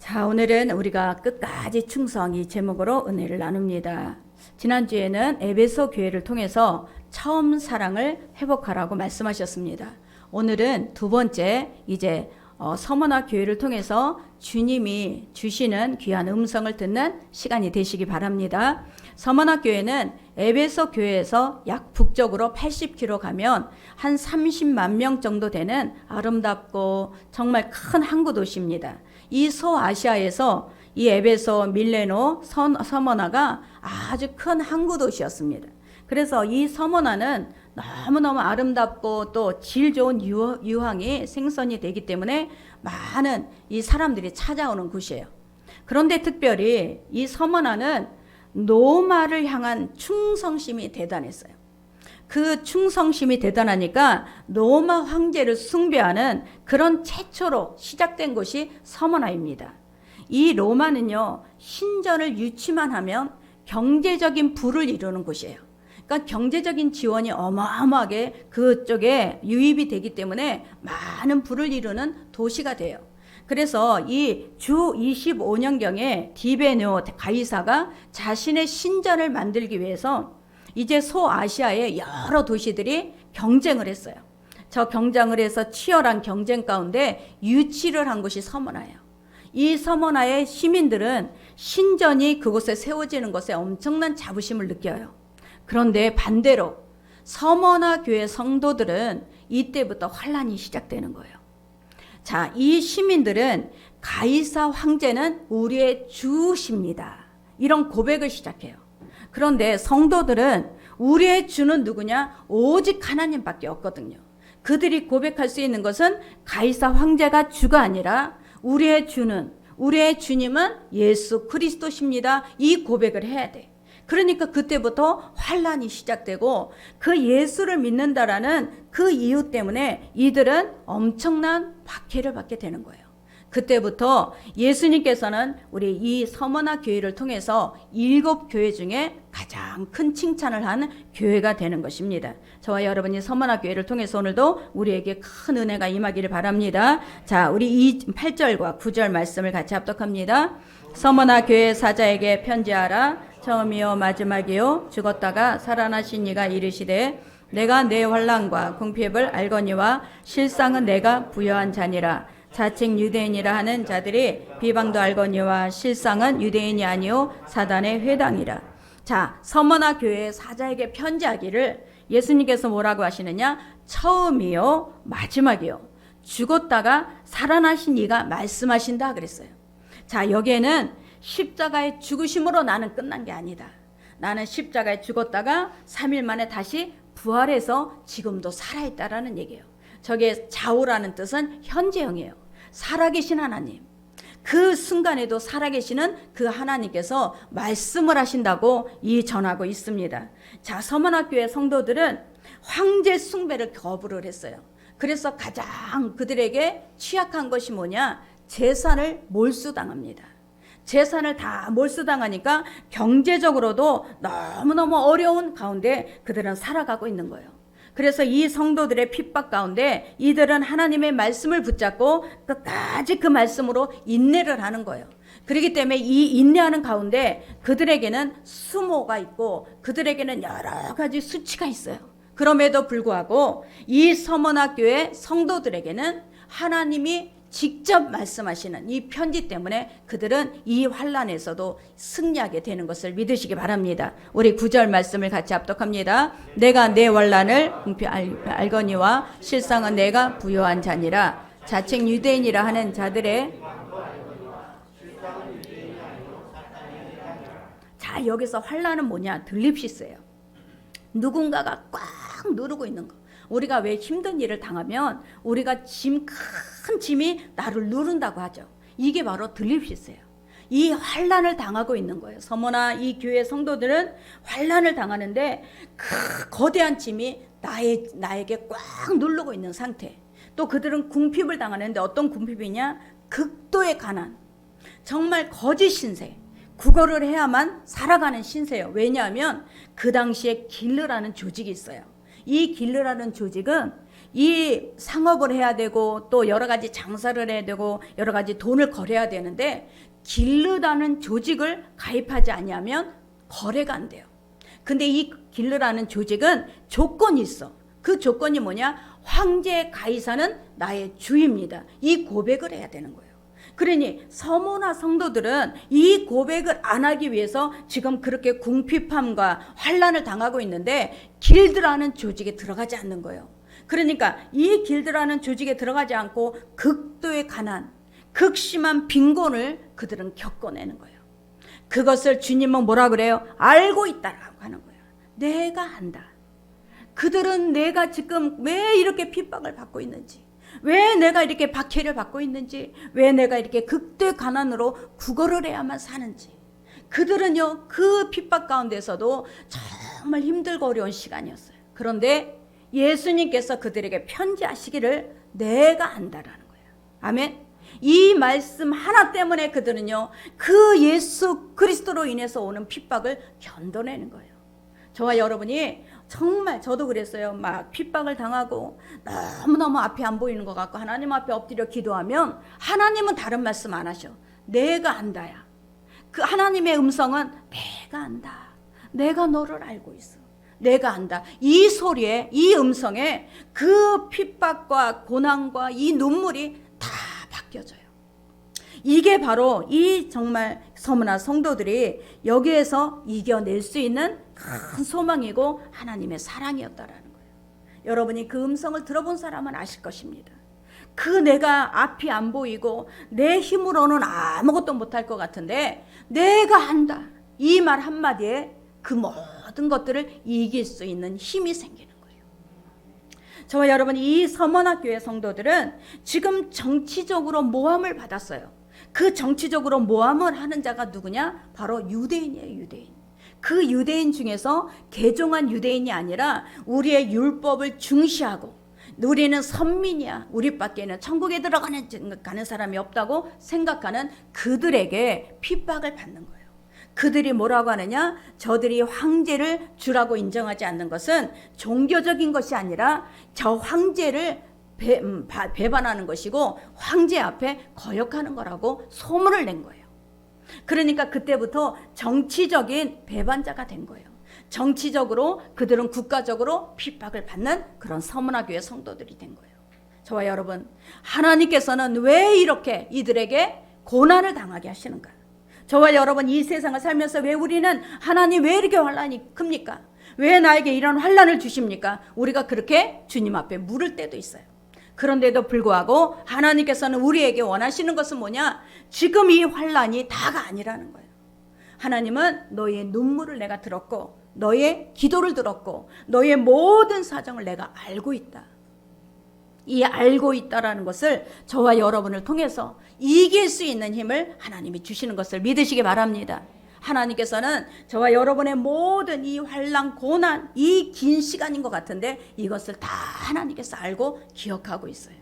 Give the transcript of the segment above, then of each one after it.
자, 오늘은 우리가 끝까지 충성 이 제목으로 은혜를 나눕니다. 지난주에는 에베소 교회를 통해서 처음 사랑을 회복하라고 말씀하셨습니다. 오늘은 두 번째 이제 서머나 교회를 통해서 주님이 주시는 귀한 음성을 듣는 시간이 되시기 바랍니다. 서머나 교회는 에베소 교회에서 약 북쪽으로 80km 가면 한 30만 명 정도 되는 아름답고 정말 큰 항구 도시입니다. 이 소아시아에서 이 에베소, 밀레노, 서머나가 아주 큰 항구 도시였습니다. 그래서 이 서머나는 너무너무 아름답고 또 질 좋은 유황이 생성이 되기 때문에 많은 이 사람들이 찾아오는 곳이에요. 그런데 특별히 이 서머나는 로마를 향한 충성심이 대단했어요. 그 충성심이 대단하니까 로마 황제를 숭배하는 그런 최초로 시작된 곳이 서머나입니다. 이 로마는요, 신전을 유치만 하면 경제적인 부를 이루는 곳이에요. 그러니까 경제적인 지원이 어마어마하게 그쪽에 유입이 되기 때문에 많은 부를 이루는 도시가 돼요. 그래서 이 주 25년경에 디베누 가이사가 자신의 신전을 만들기 위해서 이제 소아시아의 여러 도시들이 경쟁을 했어요. 저 경쟁을 해서 치열한 경쟁 가운데 유치를 한 곳이 서머나예요. 이 서머나의 시민들은 신전이 그곳에 세워지는 것에 엄청난 자부심을 느껴요. 그런데 반대로 서머나 교회 성도들은 이때부터 환란이 시작되는 거예요. 자, 이 시민들은 가이사 황제는 우리의 주십니다. 이런 고백을 시작해요. 그런데 성도들은 우리의 주는 누구냐? 오직 하나님밖에 없거든요. 그들이 고백할 수 있는 것은 가이사 황제가 주가 아니라 우리의 주는, 우리의 주님은 예수 그리스도십니다. 이 고백을 해야 돼. 그러니까 그때부터 환란이 시작되고 그 예수를 믿는다라는 그 이유 때문에 이들은 엄청난 박해를 받게 되는 거예요. 그때부터 예수님께서는 우리 이 서머나 교회를 통해서 7교회 중에 가장 큰 칭찬을 한 교회가 되는 것입니다. 저와 여러분이 서머나 교회를 통해서 오늘도 우리에게 큰 은혜가 임하기를 바랍니다. 자, 우리 8절과 9절 말씀을 같이 합독합니다. 서머나 교회 사자에게 편지하라. 처음이요 마지막이요 죽었다가 살아나신 이가 이르시되 내가 내 환난과 궁핍을 알거니와 실상은 내가 부여한 자니라. 자칭 유대인이라 하는 자들이 비방도 알거니와 실상은 유대인이 아니요 사단의 회당이라. 자, 서머나 교회의 사자에게 편지하기를 예수님께서 뭐라고 하시느냐? 처음이요 마지막이요 죽었다가 살아나신 이가 말씀하신다 그랬어요. 자, 여기에는 십자가의 죽으심으로 나는 끝난 게 아니다. 나는 십자가에 죽었다가 3일 만에 다시 부활해서 지금도 살아있다라는 얘기예요. 저게 좌우라는 뜻은 현재형이에요. 살아계신 하나님. 그 순간에도 살아계시는 그 하나님께서 말씀을 하신다고 전하고 있습니다. 자, 서머나 교회 성도들은 황제 숭배를 거부를 했어요. 그래서 가장 그들에게 취약한 것이 뭐냐? 재산을 몰수당합니다. 재산을 다 몰수당하니까 경제적으로도 너무너무 어려운 가운데 그들은 살아가고 있는 거예요. 그래서 이 성도들의 핍박 가운데 이들은 하나님의 말씀을 붙잡고 끝까지 그 말씀으로 인내를 하는 거예요. 그렇기 때문에 이 인내하는 가운데 그들에게는 수모가 있고 그들에게는 여러 가지 수치가 있어요. 그럼에도 불구하고 이 서머나 교회 성도들에게는 하나님이 직접 말씀하시는 이 편지 때문에 그들은 이 환난에서도 승리하게 되는 것을 믿으시기 바랍니다. 우리 9절 말씀을 같이 합독합니다. 내가 내 환난을 알거니와 실상은 내가 부여한 자니라. 자칭 유대인이라 하는 자들의 자, 여기서 환난은 뭐냐? 들립시스예요. 누군가가 꽉 누르고 있는 거. 우리가 왜 힘든 일을 당하면 우리가 큰 짐이 나를 누른다고 하죠. 이게 바로 들립시스예요. 이 환난을 당하고 있는 거예요. 서머나 이 교회 성도들은 환난을 당하는데 거대한 짐이 나에게 꽉 누르고 있는 상태. 또 그들은 궁핍을 당하는데 어떤 궁핍이냐? 극도의 가난. 정말 거짓 신세. 국어를 해야만 살아가는 신세예요. 왜냐하면 그 당시에 길르라는 조직이 있어요. 이 길르라는 조직은 이 상업을 해야 되고 또 여러 가지 장사를 해야 되고 여러 가지 돈을 거래해야 되는데 길르라는 조직을 가입하지 아니하면 거래가 안 돼요. 근데 이 길르라는 조직은 조건이 있어. 그 조건이 뭐냐? 황제 가이사는 나의 주입니다. 이 고백을 해야 되는 거예요. 그러니 서모나 성도들은 이 고백을 안 하기 위해서 지금 그렇게 궁핍함과 환난을 당하고 있는데 길드라는 조직에 들어가지 않는 거예요. 그러니까 이 길드라는 조직에 들어가지 않고 극도의 가난, 극심한 빈곤을 그들은 겪어내는 거예요. 그것을 주님은 뭐라 그래요? 알고 있다라고 하는 거예요. 내가 안다. 그들은 내가 지금 왜 이렇게 핍박을 받고 있는지, 왜 내가 이렇게 박해를 받고 있는지, 왜 내가 이렇게 극도의 가난으로 구걸을 해야만 사는지, 그들은요 그 핍박 가운데서도 정말 힘들고 어려운 시간이었어요. 그런데 예수님께서 그들에게 편지하시기를 내가 안다라는 거예요. 아멘. 이 말씀 하나 때문에 그들은요 그 예수 그리스도로 인해서 오는 핍박을 견뎌내는 거예요. 저와 여러분이 정말 저도 그랬어요. 막 핍박을 당하고 너무너무 앞이 안 보이는 것 같고 하나님 앞에 엎드려 기도하면 하나님은 다른 말씀 안 하셔. 내가 안다야. 그 하나님의 음성은 내가 안다. 내가 너를 알고 있어. 내가 안다. 이 소리에, 이 음성에 그 핍박과 고난과 이 눈물이 다 바뀌어져요. 이게 바로 이 정말 서문화 성도들이 여기에서 이겨낼 수 있는 큰 소망이고 하나님의 사랑이었다라는 거예요. 여러분이 그 음성을 들어본 사람은 아실 것입니다. 그 내가 앞이 안 보이고 내 힘으로는 아무것도 못할 것 같은데 내가 한다. 이 말 한마디에 그 모든 것들을 이길 수 있는 힘이 생기는 거예요. 저와 여러분, 이 서머나 교회 성도들은 지금 정치적으로 모함을 받았어요. 그 정치적으로 모함을 하는 자가 누구냐? 바로 유대인이에요. 유대인. 그 유대인 중에서 개종한 유대인이 아니라 우리의 율법을 중시하고 우리는 선민이야, 우리밖에는 천국에 가는 사람이 없다고 생각하는 그들에게 핍박을 받는 거예요. 그들이 뭐라고 하느냐? 저들이 황제를 주라고 인정하지 않는 것은 종교적인 것이 아니라 저 황제를 배반하는 것이고 황제 앞에 거역하는 거라고 소문을 낸 거예요. 그러니까 그때부터 정치적인 배반자가 된 거예요. 정치적으로 그들은 국가적으로 핍박을 받는 그런 서문화 교회 성도들이 된 거예요. 저와 여러분, 하나님께서는 왜 이렇게 이들에게 고난을 당하게 하시는가? 저와 여러분, 이 세상을 살면서 왜 우리는 하나님 왜 이렇게 환난이 큽니까? 왜 나에게 이런 환난을 주십니까? 우리가 그렇게 주님 앞에 물을 때도 있어요. 그런데도 불구하고 하나님께서는 우리에게 원하시는 것은 뭐냐? 지금 이 환난이 다가 아니라는 거예요. 하나님은 너의 눈물을 내가 들었고 너의 기도를 들었고 너의 모든 사정을 내가 알고 있다. 이 알고 있다라는 것을 저와 여러분을 통해서 이길 수 있는 힘을 하나님이 주시는 것을 믿으시기 바랍니다. 하나님께서는 저와 여러분의 모든 이 환난, 고난, 이 긴 시간인 것 같은데 이것을 다 하나님께서 알고 기억하고 있어요.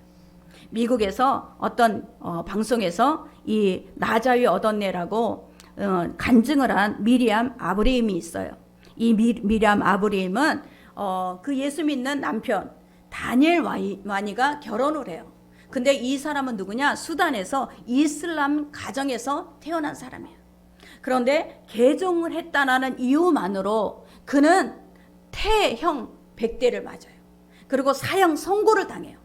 미국에서 어떤 방송에서 이 나자위 얻었네라고 간증을 한 미리암 아브레임이 있어요. 이 미리암 아브레임은 그 예수 믿는 남편 다니엘 와니가 결혼을 해요. 근데 이 사람은 누구냐? 수단에서 이슬람 가정에서 태어난 사람이에요. 그런데 개종을 했다는 이유만으로 그는 태형 100대를 맞아요. 그리고 사형 선고를 당해요.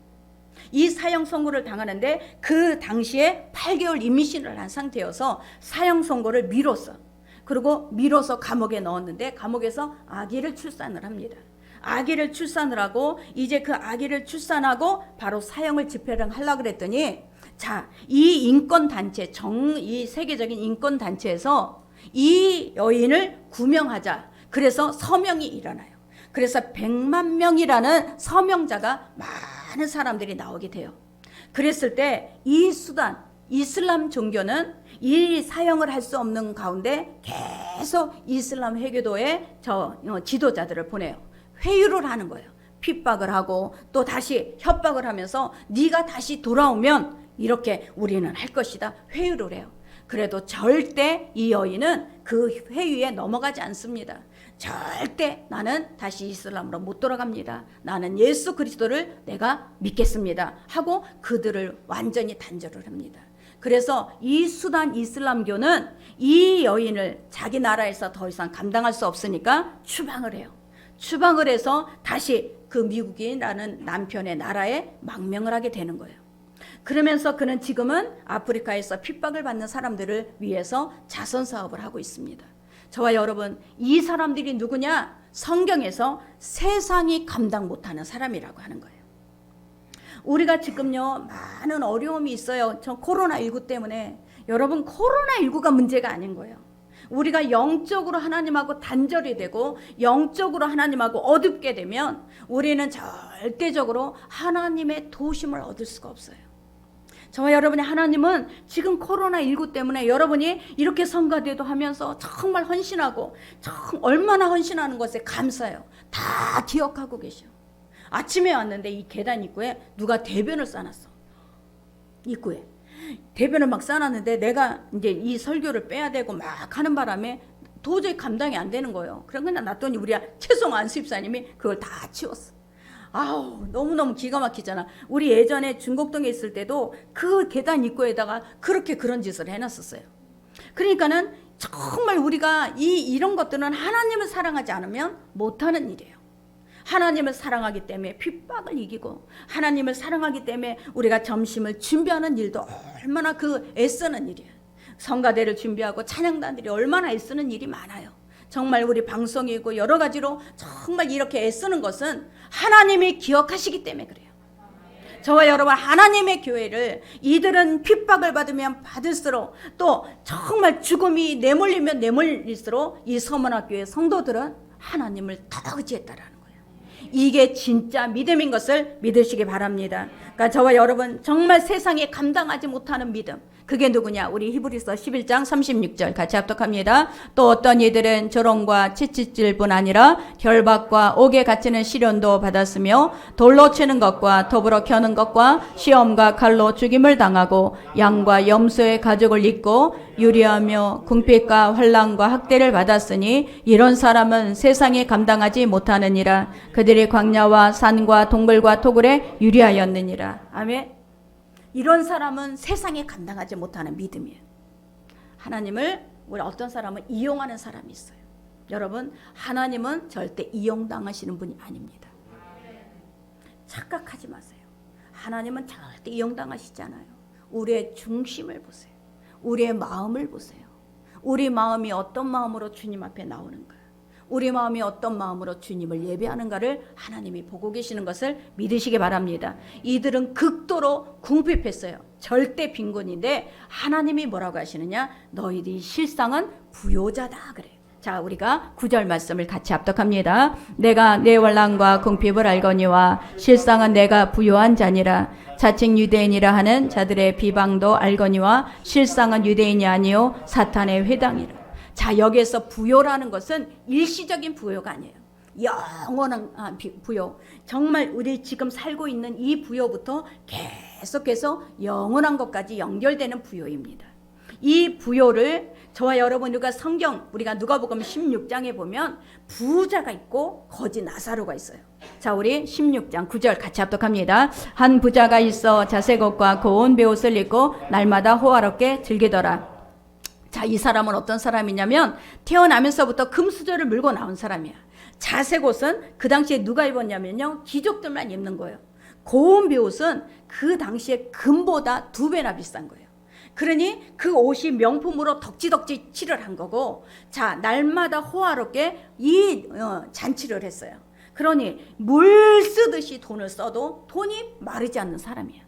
이 사형 선고를 당하는데 그 당시에 8개월 임신을 한 상태여서 사형 선고를 미뤘어. 그리고 미뤄서 감옥에 넣었는데 감옥에서 아기를 출산을 합니다. 아기를 출산을 하고 이제 그 아기를 출산하고 바로 사형을 집행을 하려고 그랬더니 자, 이 인권단체, 이 세계적인 인권단체에서 이 여인을 구명하자. 그래서 서명이 일어나요. 그래서 100만 명이라는 서명자가 많은 사람들이 나오게 돼요. 그랬을 때 이 수단, 이슬람 종교는 이 사형을 할 수 없는 가운데 계속 이슬람 회교도의 지도자들을 보내요. 회유를 하는 거예요. 핍박을 하고 또 다시 협박을 하면서 네가 다시 돌아오면 이렇게 우리는 할 것이다. 회유를 해요. 그래도 절대 이 여인은 그 회유에 넘어가지 않습니다. 절대 나는 다시 이슬람으로 못 돌아갑니다. 나는 예수 그리스도를 내가 믿겠습니다. 하고 그들을 완전히 단절을 합니다. 그래서 이 수단 이슬람교는 이 여인을 자기 나라에서 더 이상 감당할 수 없으니까 추방을 해요. 추방을 해서 다시 그 미국이라는 남편의 나라에 망명을 하게 되는 거예요. 그러면서 그는 지금은 아프리카에서 핍박을 받는 사람들을 위해서 자선 사업을 하고 있습니다. 저와 여러분, 이 사람들이 누구냐? 성경에서 세상이 감당 못하는 사람이라고 하는 거예요. 우리가 지금요 많은 어려움이 있어요. 저 코로나19 때문에. 여러분, 코로나19가 문제가 아닌 거예요. 우리가 영적으로 하나님하고 단절이 되고 영적으로 하나님하고 어둡게 되면 우리는 절대적으로 하나님의 도우심을 얻을 수가 없어요. 저와 여러분의 하나님은 지금 코로나19 때문에 여러분이 이렇게 성가대도 하면서 정말 헌신하고 얼마나 헌신하는 것에 감사해요. 다 기억하고 계셔. 아침에 왔는데 이 계단 입구에 누가 대변을 싸놨어. 입구에 대변을 막 싸놨는데 내가 이제 이 설교를 빼야 되고 막 하는 바람에 도저히 감당이 안 되는 거예요. 그럼 그냥 놨더니 우리 최송 안수입사님이 그걸 다 치웠어. 아우, 너무너무 기가 막히잖아. 우리 예전에 중곡동에 있을 때도 그 계단 입구에다가 그런 짓을 해놨었어요. 그러니까는 정말 우리가 이런 것들은 하나님을 사랑하지 않으면 못하는 일이에요. 하나님을 사랑하기 때문에 핍박을 이기고 하나님을 사랑하기 때문에 우리가 점심을 준비하는 일도 얼마나 애쓰는 일이에요. 성가대를 준비하고 찬양단들이 얼마나 애쓰는 일이 많아요. 정말 우리 방송이고 여러 가지로 정말 이렇게 애쓰는 것은 하나님이 기억하시기 때문에 그래요. 저와 여러분, 하나님의 교회를 이들은 핍박을 받으면 받을수록 또 정말 죽음이 내몰리면 내몰릴수록 이 서문학교의 성도들은 하나님을 더 의지했다라는 거예요. 이게 진짜 믿음인 것을 믿으시기 바랍니다. 그러니까 저와 여러분, 정말 세상에 감당하지 못하는 믿음, 그게 누구냐? 우리 히브리서 11장 36절 같이 합독합니다. 또 어떤 이들은 조롱과 채찍질뿐 아니라 결박과 옥에 갇히는 시련도 받았으며 돌로 치는 것과 더불어 켜는 것과 시험과 칼로 죽임을 당하고 양과 염소의 가죽을 입고 유리하며 궁핍과 환난과 학대를 받았으니 이런 사람은 세상에 감당하지 못하느니라. 그들이 광야와 산과 동굴과 토굴에 유리하였느니라. 아멘. 이런 사람은 세상에 감당하지 못하는 믿음이에요. 하나님을 우리 어떤 사람은 이용하는 사람이 있어요. 여러분, 하나님은 절대 이용당하시는 분이 아닙니다. 착각하지 마세요. 하나님은 절대 이용당하시지 않아요. 우리의 중심을 보세요. 우리의 마음을 보세요. 우리 마음이 어떤 마음으로 주님 앞에 나오는가, 우리 마음이 어떤 마음으로 주님을 예배하는가를 하나님이 보고 계시는 것을 믿으시기 바랍니다. 이들은 극도로 궁핍했어요. 절대 빈곤인데 하나님이 뭐라고 하시느냐? 너희들이 실상은 부요자다 그래요. 자, 우리가 9절 말씀을 같이 합독합니다. 내가 내 원랑과 궁핍을 알거니와 실상은 내가 부요한 자니라. 자칭 유대인이라 하는 자들의 비방도 알거니와 실상은 유대인이 아니요 사탄의 회당이라. 자, 여기에서 부요라는 것은 일시적인 부요가 아니에요. 영원한 부요. 정말 우리 지금 살고 있는 이 부요부터 계속해서 영원한 것까지 연결되는 부요입니다. 이 부요를 저와 여러분과 성경, 우리가 누가복음 16장에 보면 부자가 있고 거지 나사로가 있어요. 자, 우리 16장 9절 같이 합독합니다. 한 부자가 있어 자색 옷과 고운 베옷을 입고 날마다 호화롭게 즐기더라. 자, 이 사람은 어떤 사람이냐면 태어나면서부터 금수저를 물고 나온 사람이야. 자색 옷은 그 당시에 누가 입었냐면요, 귀족들만 입는 거예요. 고운 베옷은 그 당시에 금보다 2배나 비싼 거예요. 그러니 그 옷이 명품으로 덕지덕지 칠을 한 거고, 자, 날마다 호화롭게 이 잔치를 했어요. 그러니 물 쓰듯이 돈을 써도 돈이 마르지 않는 사람이야.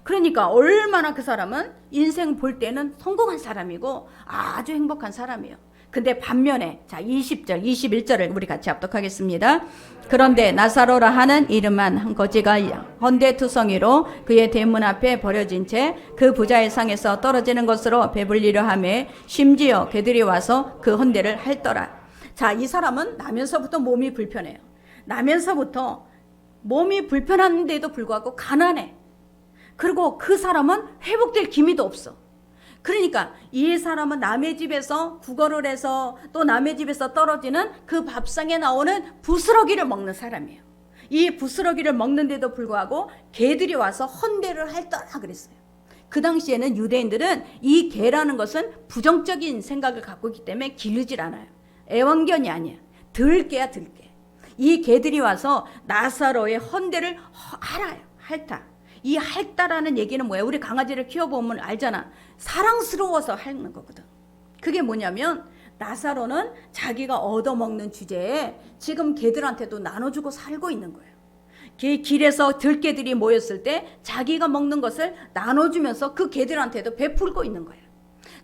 그러니까 얼마나 그 사람은 인생 볼 때는 성공한 사람이고 아주 행복한 사람이에요. 근데 반면에 자 20절 21절을 우리 같이 합독하겠습니다. 그런데 나사로라 하는 이름한 한 거지가 헌데투성이로 그의 대문 앞에 버려진 채 그 부자의 상에서 떨어지는 것으로 배불리려 하매 심지어 그들이 와서 그 헌데를 핥더라. 자, 이 사람은 나면서부터 몸이 불편해요. 나면서부터 몸이 불편한데도 불구하고 가난해. 그리고 그 사람은 회복될 기미도 없어. 그러니까 이 사람은 남의 집에서 구걸을 해서 또 남의 집에서 떨어지는 그 밥상에 나오는 부스러기를 먹는 사람이에요. 이 부스러기를 먹는데도 불구하고 개들이 와서 헌대를 할더라 그랬어요. 그 당시에는 유대인들은 이 개라는 것은 부정적인 생각을 갖고 있기 때문에 기르질 않아요. 애완견이 아니야. 들개야, 들개. 이 개들이 와서 나사로의 헌대를 핥아요. 핥아. 이 핥다라는 얘기는 뭐예요? 우리 강아지를 키워보면 알잖아. 사랑스러워서 핥는 거거든. 그게 뭐냐면 나사로는 자기가 얻어먹는 주제에 지금 개들한테도 나눠주고 살고 있는 거예요. 길에서 들개들이 모였을 때 자기가 먹는 것을 나눠주면서 그 개들한테도 베풀고 있는 거예요.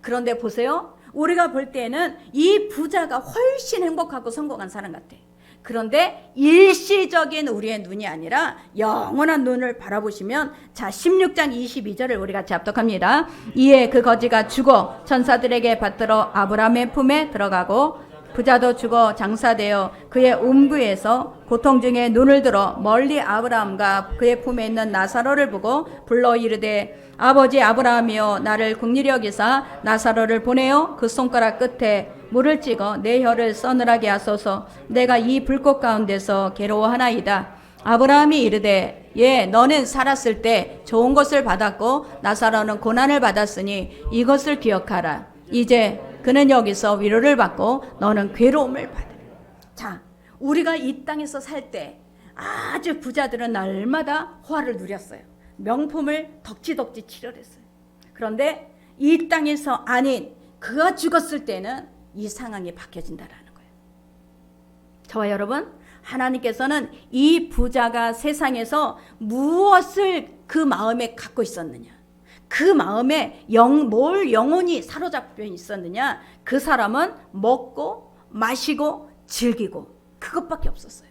그런데 보세요. 우리가 볼 때는 이 부자가 훨씬 행복하고 성공한 사람 같아. 그런데 일시적인 우리의 눈이 아니라 영원한 눈을 바라보시면, 자 16장 22절을 우리가 합독합니다. 이에 그 거지가 죽어 천사들에게 받들어 아브라함의 품에 들어가고 부자도 죽어 장사되어 그의 음부에서 고통 중에 눈을 들어 멀리 아브라함과 그의 품에 있는 나사로를 보고 불러 이르되 아버지 아브라함이여 나를 긍휼히 여기사 나사로를 보내어 그 손가락 끝에 물을 찍어 내 혀를 서늘하게 하소서. 내가 이 불꽃 가운데서 괴로워하나이다. 아브라함이 이르되 예 너는 살았을 때 좋은 것을 받았고 나사로는 고난을 받았으니 이것을 기억하라. 이제 그는 여기서 위로를 받고 너는 괴로움을 받으라. 자, 우리가 이 땅에서 살 때 아주 부자들은 날마다 호화를 누렸어요. 명품을 덕지덕지 치료했어요. 그런데 이 땅에서 아닌 그가 죽었을 때는 이 상황이 바뀌어진다라는 거예요. 저와 여러분, 하나님께서는 이 부자가 세상에서 무엇을 그 마음에 갖고 있었느냐, 그 마음에 뭘 영혼이 사로잡혀 있었느냐, 그 사람은 먹고 마시고 즐기고 그것밖에 없었어요.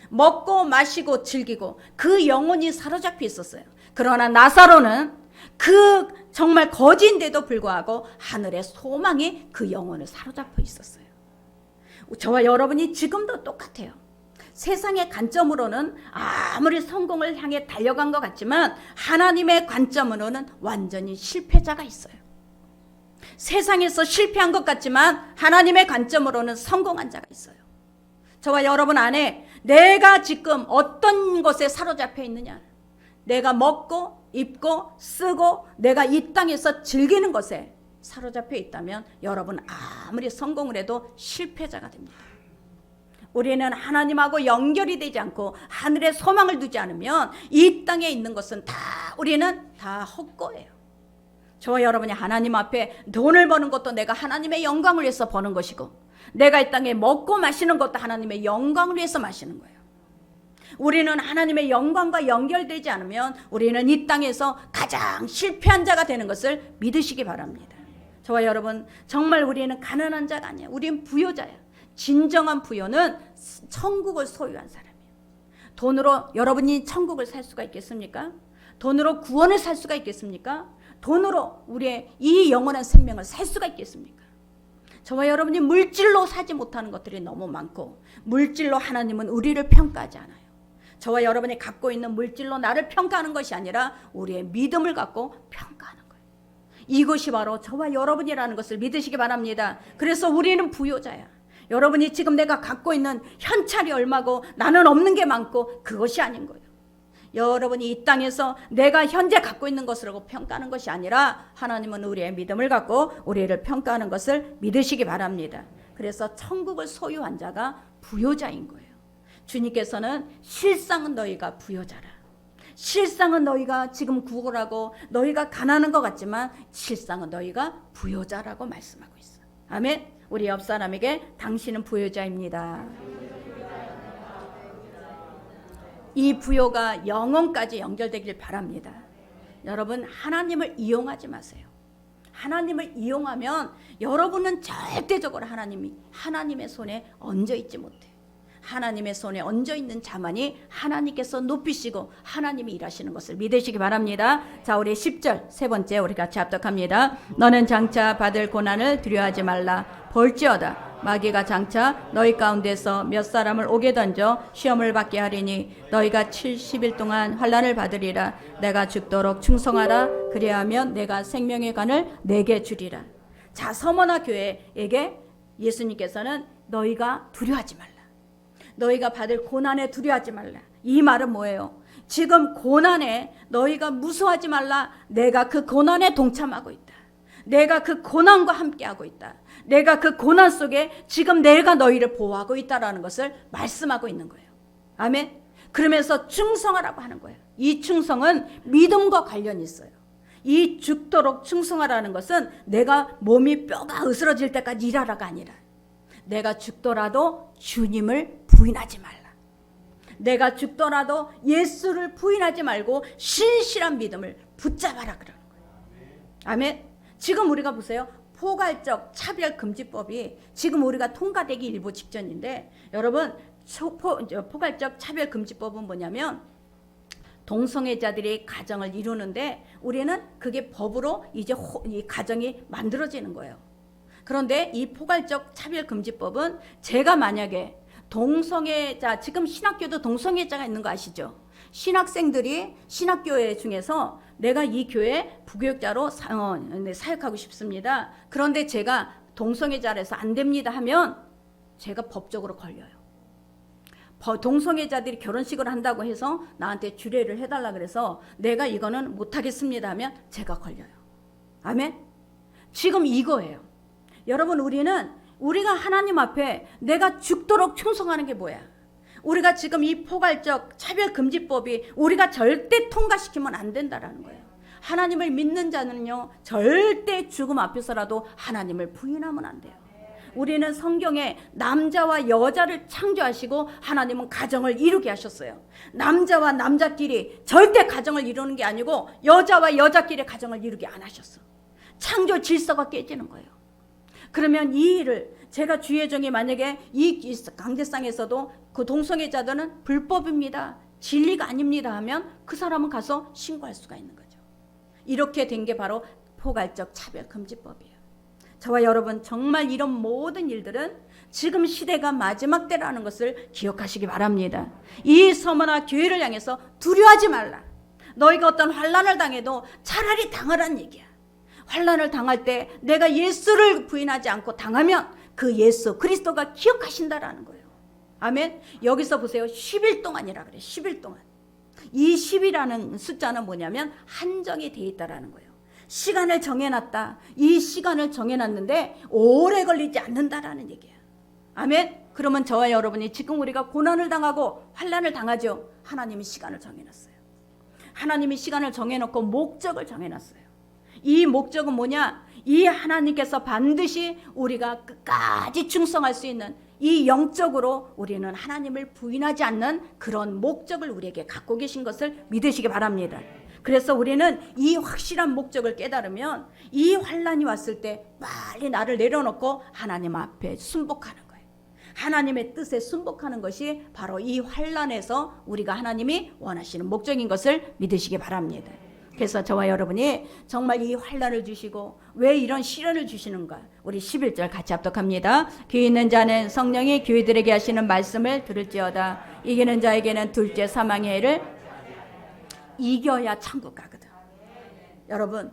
먹고 마시고 즐기고 그 영혼이 사로잡혀 있었어요. 그러나 나사로는 그 정말 거지인데도 불구하고 하늘의 소망이 그 영혼을 사로잡혀 있었어요. 저와 여러분이 지금도 똑같아요. 세상의 관점으로는 아무리 성공을 향해 달려간 것 같지만 하나님의 관점으로는 완전히 실패자가 있어요. 세상에서 실패한 것 같지만 하나님의 관점으로는 성공한 자가 있어요. 저와 여러분 안에 내가 지금 어떤 것에 사로잡혀 있느냐, 내가 먹고 입고 쓰고 내가 이 땅에서 즐기는 것에 사로잡혀 있다면 여러분 아무리 성공을 해도 실패자가 됩니다. 우리는 하나님하고 연결이 되지 않고 하늘에 소망을 두지 않으면 이 땅에 있는 것은 우리는 다 헛거예요. 저와 여러분이 하나님 앞에 돈을 버는 것도 내가 하나님의 영광을 위해서 버는 것이고, 내가 이 땅에 먹고 마시는 것도 하나님의 영광을 위해서 마시는 거예요. 우리는 하나님의 영광과 연결되지 않으면 우리는 이 땅에서 가장 실패한 자가 되는 것을 믿으시기 바랍니다. 저와 여러분, 정말 우리는 가난한 자가 아니야. 우리는 부요자야. 진정한 부요는 천국을 소유한 사람이에요. 돈으로 여러분이 천국을 살 수가 있겠습니까? 돈으로 구원을 살 수가 있겠습니까? 돈으로 우리의 이 영원한 생명을 살 수가 있겠습니까? 저와 여러분이 물질로 사지 못하는 것들이 너무 많고, 물질로 하나님은 우리를 평가하지 않아요. 저와 여러분이 갖고 있는 물질로 나를 평가하는 것이 아니라 우리의 믿음을 갖고 평가하는 거예요. 이것이 바로 저와 여러분이라는 것을 믿으시기 바랍니다. 그래서 우리는 부요자야. 여러분이 지금 내가 갖고 있는 현찰이 얼마고 나는 없는 게 많고 그것이 아닌 거예요. 여러분이 이 땅에서 내가 현재 갖고 있는 것으로 평가하는 것이 아니라 하나님은 우리의 믿음을 갖고 우리를 평가하는 것을 믿으시기 바랍니다. 그래서 천국을 소유한 자가 부요자인 거예요. 주님께서는 실상은 너희가 부요자라. 실상은 너희가 지금 구걸하고 너희가 가난한 것 같지만 실상은 너희가 부요자라고 말씀하고 있어요. 아멘. 우리 옆 사람에게 당신은 부요자입니다. 이 부요가 영혼까지 연결되길 바랍니다. 여러분, 하나님을 이용하지 마세요. 하나님을 이용하면 여러분은 절대적으로 하나님의 손에 얹어 있지 못해요. 하나님의 손에 얹어 있는 자만이 하나님께서 높이시고 하나님이 일하시는 것을 믿으시기 바랍니다. 자, 우리 10절 세 번째 우리 같이 합독합니다. 너는 장차 받을 고난을 두려워하지 말라. 볼지어다 마귀가 장차 너희 가운데서 몇 사람을 오게 던져 시험을 받게 하리니 너희가 70일 동안 환난을 받으리라. 내가 죽도록 충성하라. 그리하면 내가 생명의 간을 내게 주리라. 자, 서머나 교회에게 예수님께서는 너희가 두려워하지 말라. 너희가 받을 고난에 두려워하지 말라. 이 말은 뭐예요? 지금 고난에 너희가 무서워하지 말라. 내가 그 고난에 동참하고 있다. 내가 그 고난과 함께하고 있다. 내가 그 고난 속에 지금 내가 너희를 보호하고 있다라는 것을 말씀하고 있는 거예요. 아멘. 그러면서 충성하라고 하는 거예요. 이 충성은 믿음과 관련이 있어요. 이 죽도록 충성하라는 것은 내가 몸이 뼈가 으스러질 때까지 일하라가 아니라 내가 죽더라도 주님을 부인하지 말라. 내가 죽더라도 예수를 부인하지 말고 신실한 믿음을 붙잡아라 그러는 거예요. 아멘. 지금 우리가 보세요. 포괄적 차별금지법이 지금 우리가 통과되기 일보 직전인데, 여러분 포괄적 차별금지법은 뭐냐면 동성애자들이 가정을 이루는데 우리는 그게 법으로 이제 이 가정이 만들어지는 거예요. 그런데 이 포괄적 차별금지법은 제가 만약에 동성애자, 지금 신학교도 동성애자가 있는 거 아시죠? 신학생들이 신학교회 중에서 내가 이 교회 부교육자로 사역하고 싶습니다. 그런데 제가 동성애자라서 안 됩니다 하면 제가 법적으로 걸려요. 동성애자들이 결혼식을 한다고 해서 나한테 주례를 해달라 그래서 내가 이거는 못하겠습니다 하면 제가 걸려요. 아멘? 지금 이거예요. 여러분, 우리가 하나님 앞에 내가 죽도록 충성하는 게 뭐야? 우리가 지금 이 포괄적 차별금지법이 우리가 절대 통과시키면 안 된다라는 거예요. 하나님을 믿는 자는요, 절대 죽음 앞에서라도 하나님을 부인하면 안 돼요. 우리는 성경에 남자와 여자를 창조하시고 하나님은 가정을 이루게 하셨어요. 남자와 남자끼리 절대 가정을 이루는 게 아니고 여자와 여자끼리 가정을 이루게 안 하셨어. 창조 질서가 깨지는 거예요. 그러면 이 일을 제가 주의정이 만약에 이 강제상에서도 그 동성애자들은 불법입니다, 진리가 아닙니다 하면 그 사람은 가서 신고할 수가 있는 거죠. 이렇게 된 게 바로 포괄적 차별금지법이에요. 저와 여러분, 정말 이런 모든 일들은 지금 시대가 마지막 때라는 것을 기억하시기 바랍니다. 이 서머나 교회를 향해서 두려워하지 말라. 너희가 어떤 환난을 당해도 차라리 당하라는 얘기야. 환난을 당할 때 내가 예수를 부인하지 않고 당하면 그 예수 그리스도가 기억하신다라는 거예요. 아멘. 여기서 보세요. 10일 동안이라 그래. 10일 동안. 이 10이라는 숫자는 뭐냐면 한정이 돼 있다라는 거예요. 시간을 정해놨다. 이 시간을 정해놨는데 오래 걸리지 않는다라는 얘기야. 아멘. 그러면 저와 여러분이 지금 우리가 고난을 당하고 환난을 당하죠. 하나님이 시간을 정해놨어요. 하나님이 시간을 정해놓고 목적을 정해놨어요. 이 목적은 뭐냐? 이 하나님께서 반드시 우리가 끝까지 충성할 수 있는 이 영적으로 우리는 하나님을 부인하지 않는 그런 목적을 우리에게 갖고 계신 것을 믿으시기 바랍니다. 그래서 우리는 이 확실한 목적을 깨달으면 이 환난이 왔을 때 빨리 나를 내려놓고 하나님 앞에 순복하는 거예요. 하나님의 뜻에 순복하는 것이 바로 이 환난에서 우리가 하나님이 원하시는 목적인 것을 믿으시기 바랍니다. 그래서 저와 여러분이 정말 이 환난을 주시고 왜 이런 시련을 주시는가, 우리 11절 같이 합독합니다. 귀 있는 자는 성령이 교회들에게 하시는 말씀을 들을지어다. 이기는 자에게는 둘째 사망의 해를 이겨야 천국 가거든. 여러분,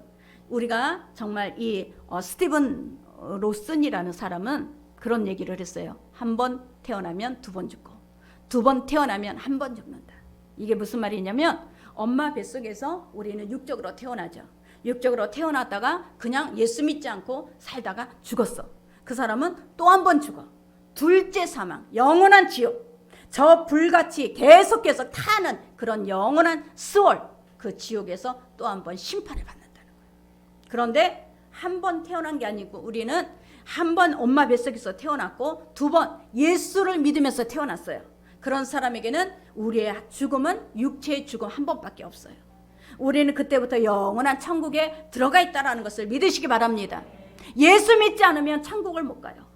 우리가 정말 이 스티븐 로슨이라는 사람은 그런 얘기를 했어요. 한 번 태어나면 두 번 죽고 두 번 태어나면 한 번 죽는다. 이게 무슨 말이냐면 엄마 뱃속에서 우리는 육적으로 태어나죠. 육적으로 태어났다가 그냥 예수 믿지 않고 살다가 죽었어. 그 사람은 또 한 번 죽어. 둘째 사망, 영원한 지옥. 저 불같이 계속 타는 그런 영원한 스월, 그 지옥에서 또 한 번 심판을 받는다는 거예요. 그런데 한 번 태어난 게 아니고 우리는 한 번 엄마 뱃속에서 태어났고 두 번 예수를 믿으면서 태어났어요. 그런 사람에게는 우리의 죽음은 육체의 죽음 한 번밖에 없어요. 우리는 그때부터 영원한 천국에 들어가 있다는 것을 믿으시기 바랍니다. 예수 믿지 않으면 천국을 못 가요.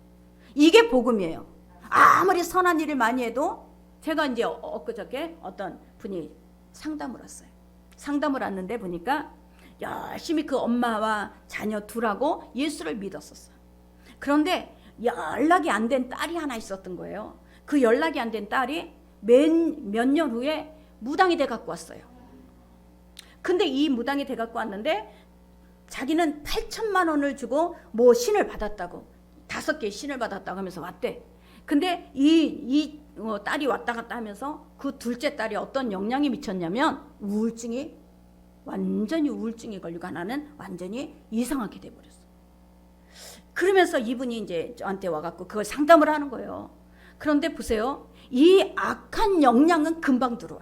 이게 복음이에요. 아무리 선한 일을 많이 해도, 제가 이제 엊그저께 어떤 분이 상담을 왔어요. 상담을 왔는데 보니까 열심히 그 엄마와 자녀 둘하고 예수를 믿었었어요. 그런데 연락이 안 된 딸이 하나 있었던 거예요. 그 연락이 안 된 딸이 몇 년 후에 무당이 돼 갖고 왔어요. 근데 이 무당이 돼 갖고 왔는데 자기는 8천만 원을 주고 뭐 신을 받았다고, 5개의 신을 받았다고 하면서 왔대. 근데 이 딸이 왔다 갔다 하면서 그 둘째 딸이 어떤 영향이 미쳤냐면 완전히 우울증이 걸리고 하나는 완전히 이상하게 돼버렸어. 그러면서 이분이 이제 저한테 와갖고 그걸 상담을 하는 거예요. 그런데 보세요. 이 악한 영향은 금방 들어와.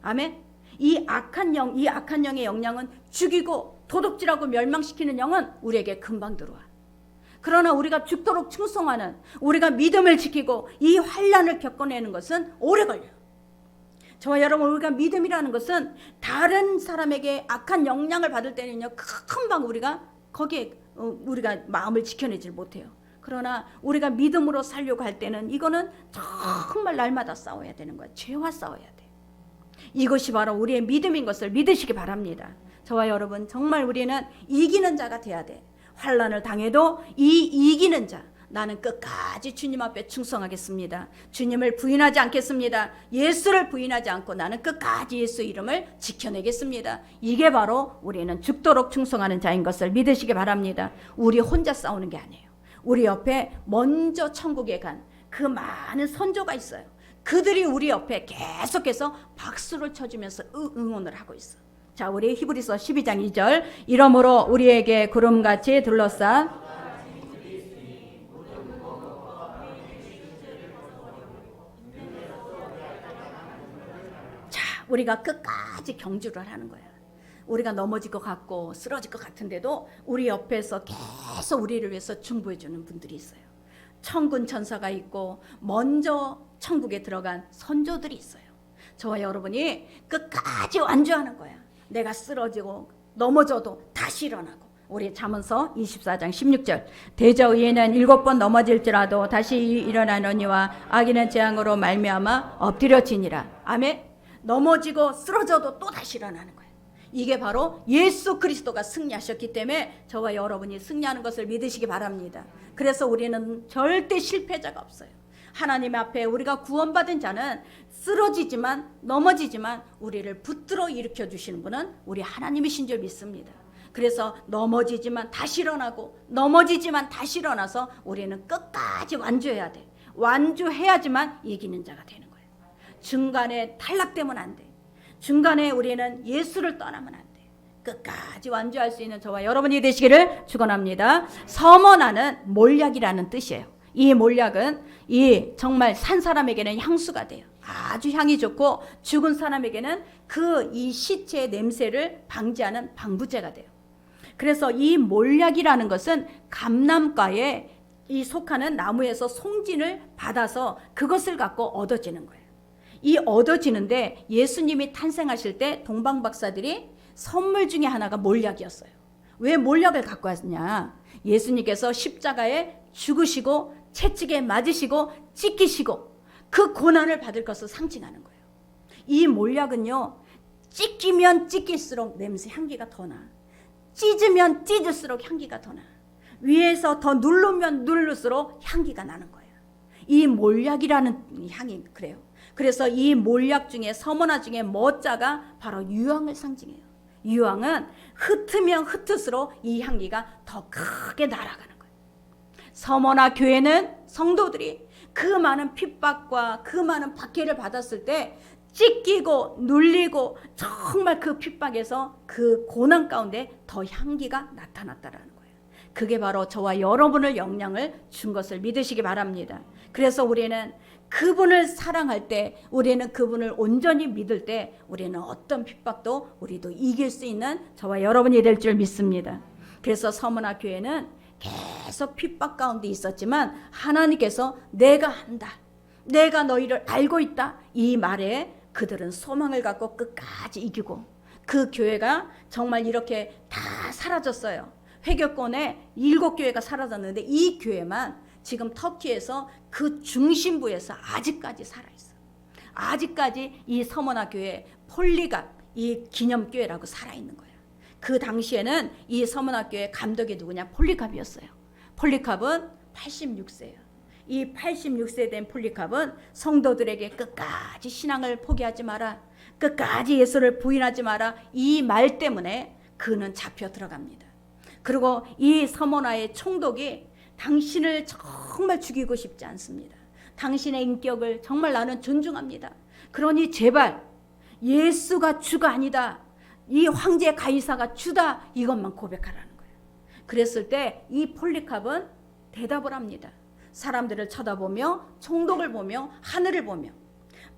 아멘. 이 악한 영의 영향은 죽이고 도둑질하고 멸망시키는 영은 우리에게 금방 들어와. 그러나 우리가 죽도록 충성하는, 우리가 믿음을 지키고 이 환난을 겪어내는 것은 오래 걸려요. 저와 여러분, 우리가 믿음이라는 것은 다른 사람에게 악한 영향을 받을 때는요, 금방 우리가 거기에 우리가 마음을 지켜내질 못해요. 그러나 우리가 믿음으로 살려고 할 때는 이거는 정말 날마다 싸워야 되는 거야. 죄와 싸워야 돼. 이것이 바로 우리의 믿음인 것을 믿으시기 바랍니다. 저와 여러분, 정말 우리는 이기는 자가 돼야 돼. 환난을 당해도 이 이기는 자, 나는 끝까지 주님 앞에 충성하겠습니다. 주님을 부인하지 않겠습니다. 예수를 부인하지 않고 나는 끝까지 예수 이름을 지켜내겠습니다. 이게 바로 우리는 죽도록 충성하는 자인 것을 믿으시기 바랍니다. 우리 혼자 싸우는 게 아니에요. 우리 옆에 먼저 천국에 간 그 많은 선조가 있어요. 그들이 우리 옆에 계속해서 박수를 쳐주면서 응원을 하고 있어. 자, 우리 히브리서 12장 2절. 이러므로 우리에게 구름같이 둘러싼 자, 우리가 끝까지 경주를 하는 거야. 우리가 넘어질 것 같고 쓰러질 것 같은데도 우리 옆에서 계속 우리를 위해서 중보해 주는 분들이 있어요. 천군 천사가 있고 먼저 천국에 들어간 선조들이 있어요. 저와 여러분이 끝까지 완주하는 거야. 내가 쓰러지고 넘어져도 다시 일어나고. 우리 잠언서 24장 16절. 대저 의인은 7번 넘어질지라도 다시 일어나느니와 악인은 재앙으로 말미암아 엎드려지니라. 아멘. 넘어지고 쓰러져도 또 다시 일어나는 거예요. 이게 바로 예수 그리스도가 승리하셨기 때문에 저와 여러분이 승리하는 것을 믿으시기 바랍니다. 그래서 우리는 절대 실패자가 없어요. 하나님 앞에 우리가 구원받은 자는 쓰러지지만 넘어지지만 우리를 붙들어 일으켜 주시는 분은 우리 하나님이신 줄 믿습니다. 그래서 넘어지지만 다시 일어나고 넘어지지만 다시 일어나서 우리는 끝까지 완주해야 돼. 완주해야지만 이기는 자가 되는 거예요. 중간에 탈락되면 안 돼. 중간에 우리는 예수를 떠나면 안 돼. 끝까지 완주할 수 있는 저와 여러분이 되시기를 축원합니다. 서머나는 몰약이라는 뜻이에요. 이 몰약은 이 정말 산 사람에게는 향수가 돼요. 아주 향이 좋고 죽은 사람에게는 이 시체의 냄새를 방지하는 방부제가 돼요. 그래서 이 몰약이라는 것은 감람과에 이 속하는 나무에서 송진을 받아서 그것을 갖고 얻어지는 거예요. 이 얻어지는데 예수님이 탄생하실 때 동방 박사들이 선물 중에 하나가 몰약이었어요. 왜 몰약을 갖고 왔냐? 예수님께서 십자가에 죽으시고 채찍에 맞으시고 찢기시고 그 고난을 받을 것을 상징하는 거예요. 이 몰약은요, 찢기면 찢길수록 냄새 향기가 더 나. 찢으면 찢을수록 향기가 더 나. 위에서 더 누르면 누를수록 향기가 나는 거예요. 이 몰약이라는 향이 그래요. 그래서 이 몰약 중에 서머나 중에 머자가 바로 유황을 상징해요. 유황은 흩으면 흩을수록 이 향기가 더 크게 날아가는 거예요. 서머나 교회는 성도들이 그 많은 핍박과 그 많은 박해를 받았을 때 찢기고 눌리고 정말 그 핍박에서 그 고난 가운데 더 향기가 나타났다라는 거예요. 그게 바로 저와 여러분을 영향을 준 것을 믿으시기 바랍니다. 그래서 우리는 그분을 사랑할 때, 우리는 그분을 온전히 믿을 때 우리는 어떤 핍박도 우리도 이길 수 있는 저와 여러분이 될 줄 믿습니다. 그래서 서머나 교회는 계속 핍박 가운데 있었지만 하나님께서 내가 한다, 내가 너희를 알고 있다, 이 말에 그들은 소망을 갖고 끝까지 이기고 그 교회가 정말 이렇게 다 사라졌어요. 회교권에 7교회가 사라졌는데 이 교회만 지금 터키에서 그 중심부에서 아직까지 살아있어. 아직까지 이 서머나 교회 폴리갑, 이 기념교회라고 살아있는 거예요. 그 당시에는 이 서머나 교회 감독이 누구냐? 폴리갑이었어요. 폴리갑은 86세예요. 이 86세 된 폴리캅은 성도들에게 끝까지 신앙을 포기하지 마라, 끝까지 예수를 부인하지 마라, 이 말 때문에 그는 잡혀 들어갑니다. 그리고 이 서머나의 총독이 당신을 정말 죽이고 싶지 않습니다. 당신의 인격을 정말 나는 존중합니다. 그러니 제발 예수가 주가 아니다, 이 황제 가이사가 주다, 이것만 고백하라는 거예요. 그랬을 때 이 폴리캅은 대답을 합니다. 사람들을 쳐다보며, 총독을 보며, 하늘을 보며,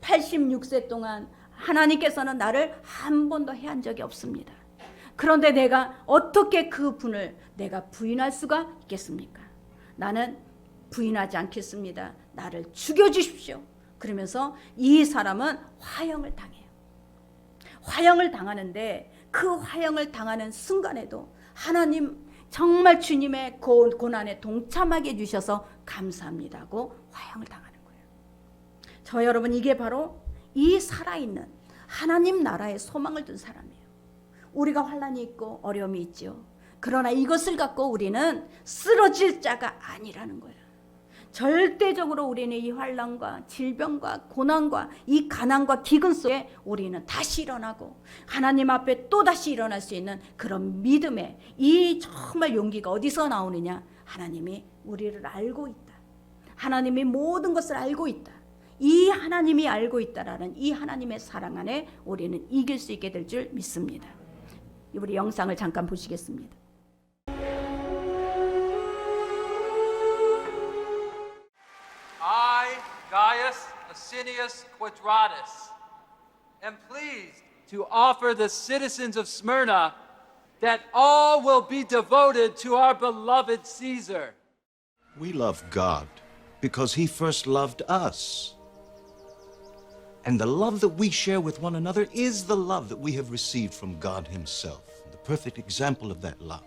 86세 동안 하나님께서는 나를 한 번도 해한 적이 없습니다. 그런데 내가 어떻게 그 분을 내가 부인할 수가 있겠습니까? 나는 부인하지 않겠습니다. 나를 죽여주십시오. 그러면서 이 사람은 화형을 당해요. 화형을 당하는데 그 화형을 당하는 순간에도 하나님 정말 주님의 고난에 동참하게 해주셔서 감사합니다고 화형을 당하는 거예요. 저 여러분, 이게 바로 이 살아있는 하나님 나라의 소망을 둔 사람이에요. 우리가 환난이 있고 어려움이 있죠. 그러나 이것을 갖고 우리는 쓰러질 자가 아니라는 거예요. 절대적으로 우리는 이 환난과 질병과 고난과 이 가난과 기근 속에 우리는 다시 일어나고 하나님 앞에 또 다시 일어날 수 있는 그런 믿음의 이 정말 용기가 어디서 나오느냐? 하나님이 우리를 알고 있다. 하나님이 모든 것을 알고 있다. 이 하나님이 알고 있다라는 이 하나님의 사랑 안에 우리는 이길 수 있게 될 줄 믿습니다. 우리 영상을 잠깐 보시겠습니다. I, Gaius Asinius Quadratus, am pleased to offer the citizens of Smyrna that all will be devoted to our beloved Caesar. We love God because He first loved us. And the love that we share with one another is the love that we have received from God Himself. The perfect example of that love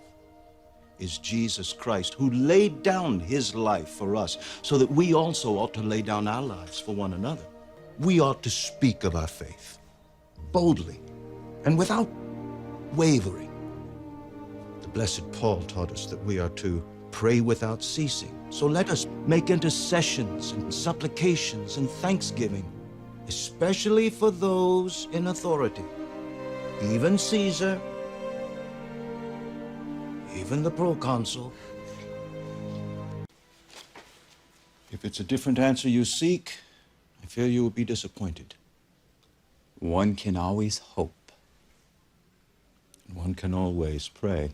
is Jesus Christ, who laid down His life for us so that we also ought to lay down our lives for one another. We ought to speak of our faith boldly and without wavering. The blessed Paul taught us that we are to pray without ceasing. So let us make intercessions and supplications and thanksgiving, especially for those in authority, even Caesar, even the proconsul. If it's a different answer you seek, I fear you will be disappointed. One can always hope. One can always pray.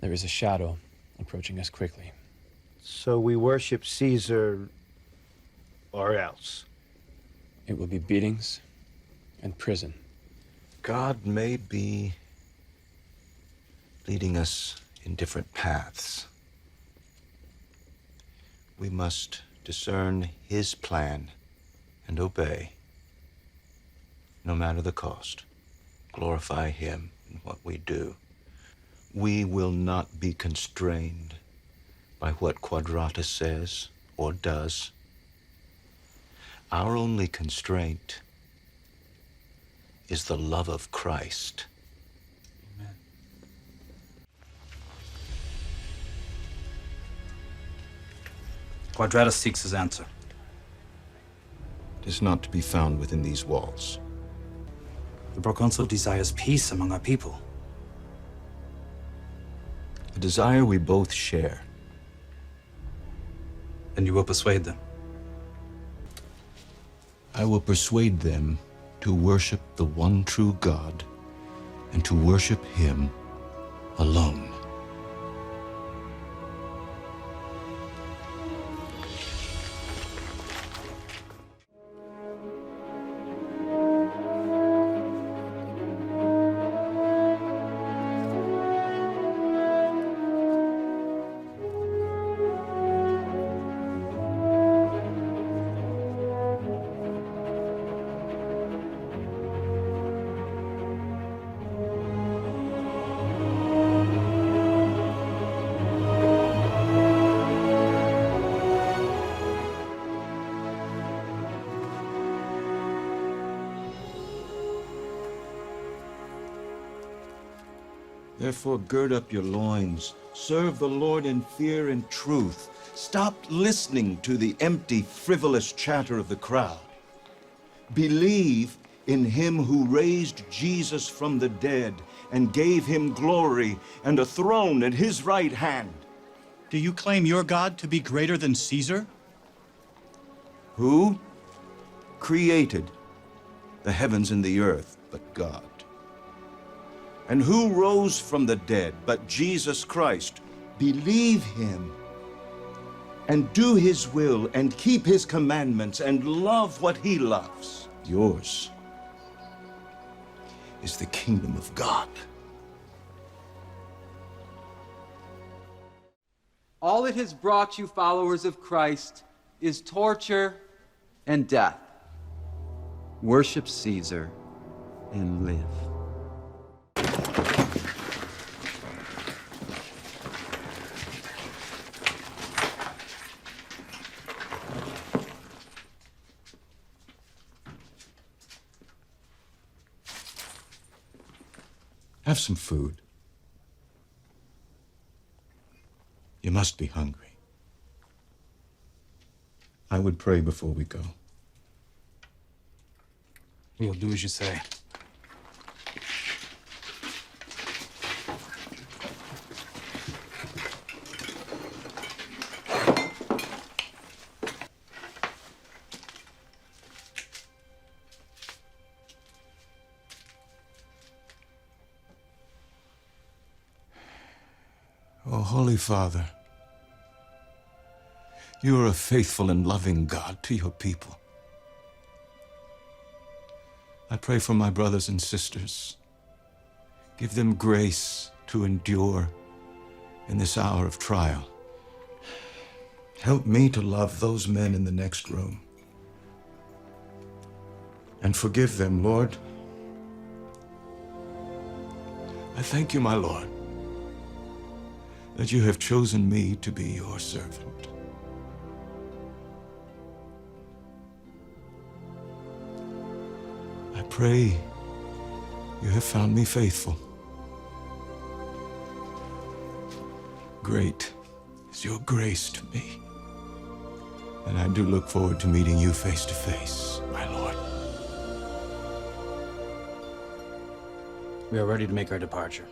There is a shadow approaching us quickly. So we worship Caesar, or else. It will be beatings and prison. God may be leading us in different paths. We must discern His plan and obey, no matter the cost. Glorify Him in what we do. We will not be constrained by what Quadratus says or does. Our only constraint is the love of Christ. Amen. Quadratus seeks his answer. It is not to be found within these walls. The proconsul desires peace among our people. A desire we both share. Then you will persuade them. I will persuade them to worship the one true God and to worship Him alone. Therefore, gird up your loins. Serve the Lord in fear and truth. Stop listening to the empty, frivolous chatter of the crowd. Believe in him who raised Jesus from the dead and gave him glory and a throne at his right hand. Do you claim your God to be greater than Caesar? Who created the heavens and the earth but God? And who rose from the dead but Jesus Christ? Believe him and do his will and keep his commandments and love what he loves. Yours is the kingdom of God. All it has brought you, followers of Christ, is torture and death. Worship Caesar and live. Have some food. You must be hungry. I would pray before we go. We'll do as you say. Oh, Holy Father, you are a faithful and loving God to your people. I pray for my brothers and sisters. Give them grace to endure in this hour of trial. Help me to love those men in the next room. And forgive them, Lord. I thank you, my Lord, that you have chosen me to be your servant. I pray you have found me faithful. Great is your grace to me, and I do look forward to meeting you face to face, my Lord. We are ready to make our departure.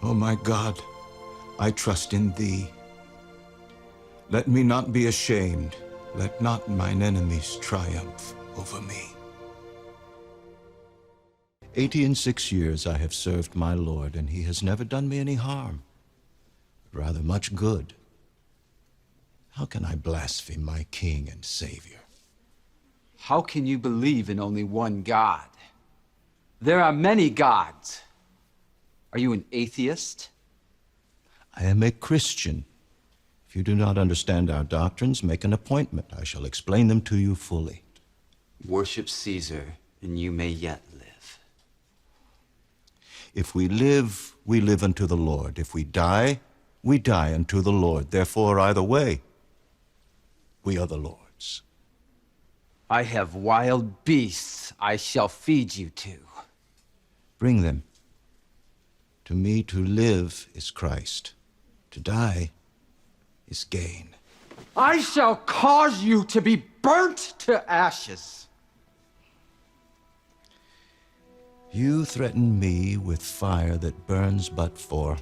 Oh, my God, I trust in thee. Let me not be ashamed. Let not mine enemies triumph over me. 86 years I have served my Lord, and he has never done me any harm, but rather much good. How can I blaspheme my King and Savior? How can you believe in only one God? There are many gods. Are you an atheist? I am a Christian. If you do not understand our doctrines, make an appointment. I shall explain them to you fully. Worship Caesar, and you may yet live. If we live unto the Lord. If we die unto the Lord. Therefore, either way, we are the Lord's. I have wild beasts I shall feed you to. Bring them. To me, to live is Christ. To die is gain. I shall cause you to be burnt to ashes. You threaten me with fire that burns but for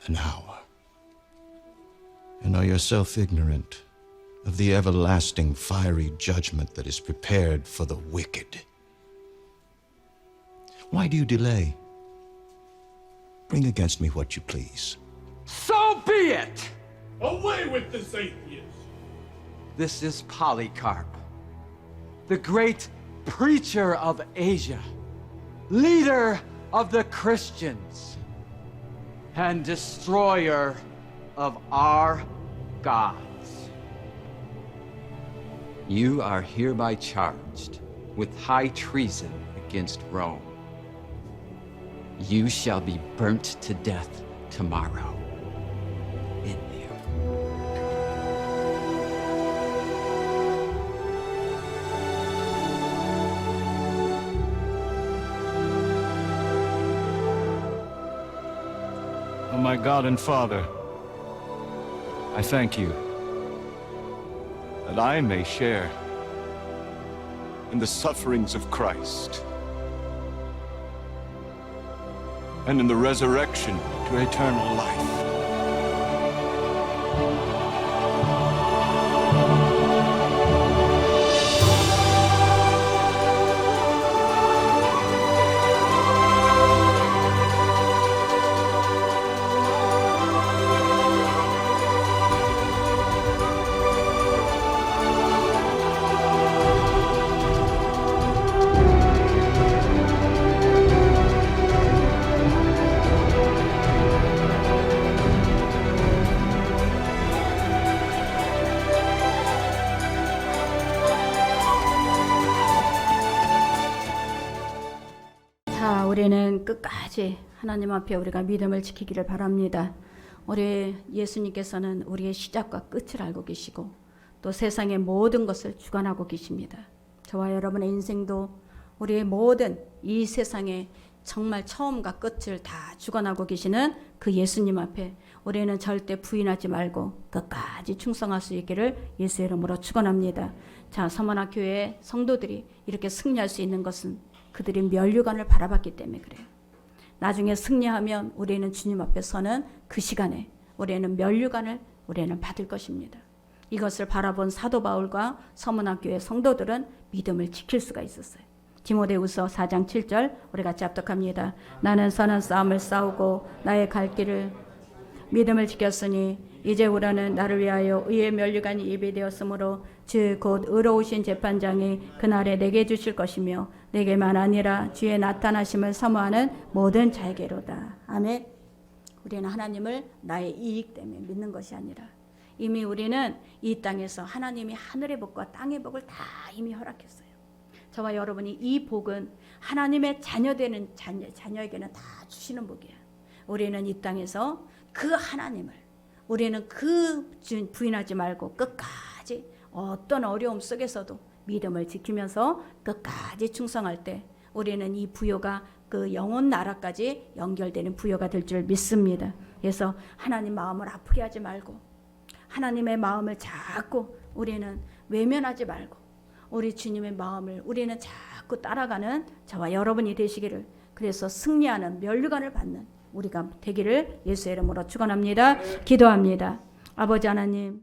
an hour, and are yourself ignorant of the everlasting fiery judgment that is prepared for the wicked. Why do you delay? Bring against me what you please. So be it! Away with this atheist! This is Polycarp, the great preacher of Asia, leader of the Christians, and destroyer of our gods. You are hereby charged with high treason against Rome. You shall be burnt to death tomorrow in here. my God and Father, I thank you that I may share in the sufferings of Christ and in the resurrection to eternal life. 자, 우리는 끝까지 하나님 앞에 우리가 믿음을 지키기를 바랍니다. 우리 예수님께서는 우리의 시작과 끝을 알고 계시고 또 세상의 모든 것을 주관하고 계십니다. 저와 여러분의 인생도 우리의 모든 이 세상의 정말 처음과 끝을 다 주관하고 계시는 그 예수님 앞에 우리는 절대 부인하지 말고 끝까지 충성할 수 있기를 예수의 이름으로 축원합니다. 자, 서문학 교회 성도들이 이렇게 승리할 수 있는 것은 그들이 면류관을 바라봤기 때문에 그래요. 나중에 승리하면 우리는 주님 앞에 서는 그 시간에 우리는 면류관을 우리는 받을 것입니다. 이것을 바라본 사도 바울과 서문학 교회 성도들은 믿음을 지킬 수가 있었어요. 디모데후서 4장 7절 우리 같이 합독합니다. 나는 선한 싸움을 싸우고 나의 갈 길을 믿음을 지켰으니 이제 우리는 나를 위하여 의의 면류관이 예비되었으므로 즉 곧 의로우신 재판장이 그날에 내게 주실 것이며 내게만 아니라 주의 나타나심을 사모하는 모든 자에게로다. 아멘. 우리는 하나님을 나의 이익 때문에 믿는 것이 아니라 이미 우리는 이 땅에서 하나님이 하늘의 복과 땅의 복을 다 이미 허락했어요. 저와 여러분이 이 복은 하나님의 자녀되는 자녀에게는 다 주시는 복이야. 우리는 이 땅에서 그 하나님을 우리는 그 부인하지 말고 끝까지 어떤 어려움 속에서도 믿음을 지키면서 끝까지 충성할 때 우리는 이 부요가 그 영혼 나라까지 연결되는 부요가 될 줄 믿습니다. 그래서 하나님 마음을 아프게 하지 말고 하나님의 마음을 자꾸 우리는 외면하지 말고 우리 주님의 마음을 우리는 자꾸 따라가는 저와 여러분이 되시기를, 그래서 승리하는 면류관을 받는 우리가 되기를 예수의 이름으로 축원합니다. 기도합니다. 아버지 하나님,